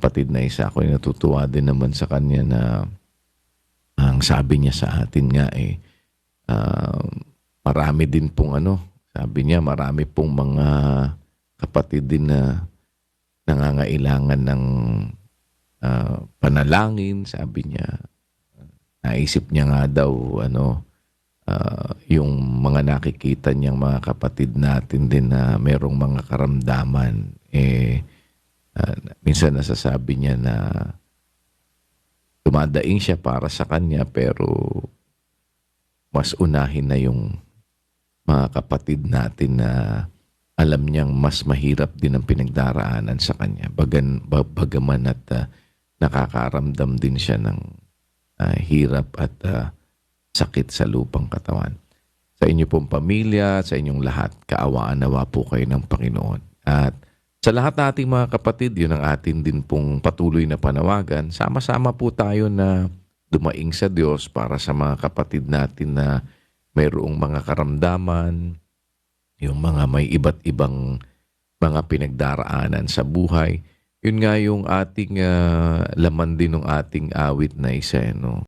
kapatid na isa. Ako'y natutuwa din naman sa kanya na ang sabi niya sa atin nga ah, marami din pong sabi niya marami pong mga kapatid din na nangangailangan ng panalangin, sabi niya. Naisip niya nga daw yung mga nakikita niyang mga kapatid natin din na merong mga karamdaman, minsan nasasabi niya na dumadaing siya para sa kanya pero mas unahin na yung mga kapatid natin na alam niyang mas mahirap din ang pinagdaraanan sa kanya. Bagaman at nakakaramdam din siya ng hirap at sakit sa lupang katawan. Sa inyo pong pamilya, sa inyong lahat, kaawaan nawa po kayo ng Panginoon. At sa lahat nating mga kapatid, yun ang atin din pong patuloy na panawagan. Sama-sama po tayo na dumaing sa Diyos para sa mga kapatid natin na mayroong mga karamdaman, yung mga may iba't ibang mga pinagdaraanan sa buhay. Yun nga yung ating laman din ng ating awit na isa, no?